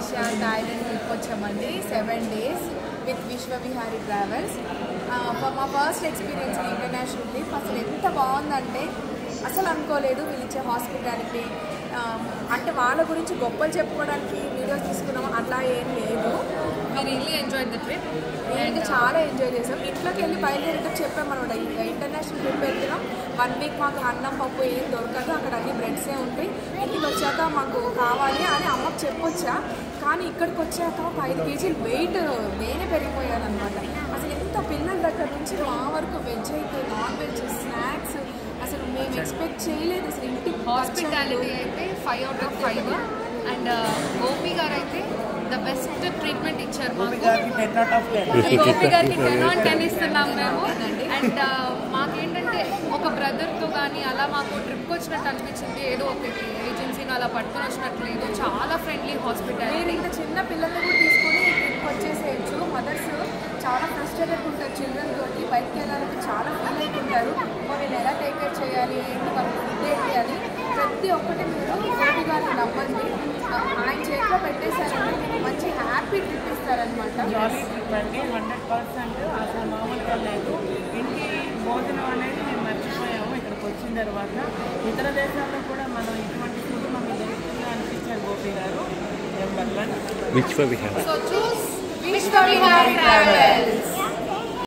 Malaysia Thailand trip వచ్చామండి 7 days with విశ్వవిహారీ travels. మా first experience international trip. అసలు ఎంత బాగుందంటే అసలు అనుకోలేదు వీళ్ళిచ్చే హాస్పిటాలిటీ. అంటే వాళ్ళ గురించి గొప్పలు చెప్పుకోవడానికి వీడియోస్ తీసుకున్నాము అట్లా ఏం లేదు. Really enjoy the trip. నేను చాలా ఎంజాయ్ చేసాం. ఇంట్లోకి వెళ్ళి బయలుదేరేటప్పుడు చెప్పాము అనమాట, ఇంటర్నేషనల్ ట్రిప్ వెళ్తున్నాం, 1 week మాకు అన్నం పప్పు ఏం దొరకదు, అక్కడ అన్ని బ్రెడ్సే ఉంటాయి, ఇంటికి వచ్చాక మాకు కావాలి అని అమ్మకు చెప్పొచ్చా. కానీ ఇక్కడికి వచ్చాక 5 kg వెయిట్ నేనే పెరిగిపోయాను అనమాట. అసలు ఎంత పిల్లల దగ్గర నుంచి మా వరకు వెజ్ అయితే నాన్ వెజ్ స్నాక్స్ అసలు మేము ఎక్స్పెక్ట్ చేయలేదు. అసలు ఇంటికి హాస్పిటాలిటీ అయితే 5 out of 5. అండ్ గోపి గారు అయితే ద బెస్ట్ ట్రీట్మెంట్ ఇచ్చారు. గోపి గారికి 10 out of 10 ఇస్తున్నాం మేము. అండ్ మాకేంటంటే ఒక బ్రదర్తో కానీ అలా మాకు ట్రిప్కి వచ్చినట్టు అనిపించింది. ఏదో ఒక ఏజెన్సీని అలా పట్టుకొని వచ్చినట్టు లేదు. చాలా ఫ్రెండ్లీ హాస్పిటాలిటీ. మీరు ఇంకా చిన్న పిల్లల్ని కూడా తీసుకొని ట్రిప్కి వచ్చేసేయచ్చు. మదర్స్ చాలా ఫ్రస్ట్రేటెడ్ ఉంటారు చిల్డ్రన్ తోటి, బయటకు వెళ్ళాలంటే చాలా ఫీల్ అవుతుంటారు. వీళ్ళు ఎలా టేక్ కేర్ చేయాలి, ఏంటి వాళ్ళ ఫుడ్ ఏంటి అని ప్రతి ఒక్కటి మీరు గోపి గారిని నమ్మండి. ఆయన చేతిలో పెట్టేశారంటే మీకు మంచి హ్యాపీ ట్రిప్ ఇస్తారనమాట. జాలీ ట్రిప్ అండి 100%. అసలు మామూలుగా లేదు. ఇంటి భోజనం అనేది మేము మర్చిపోయాము ఇక్కడికి వచ్చిన తర్వాత. ఇతర దేశాల్లో కూడా మనం ఇటువంటి ఫుడ్ మనకు దొరుకుతుందా అనిపించారు గోపి గారు. Number 1 so choose Vishwavihari travels.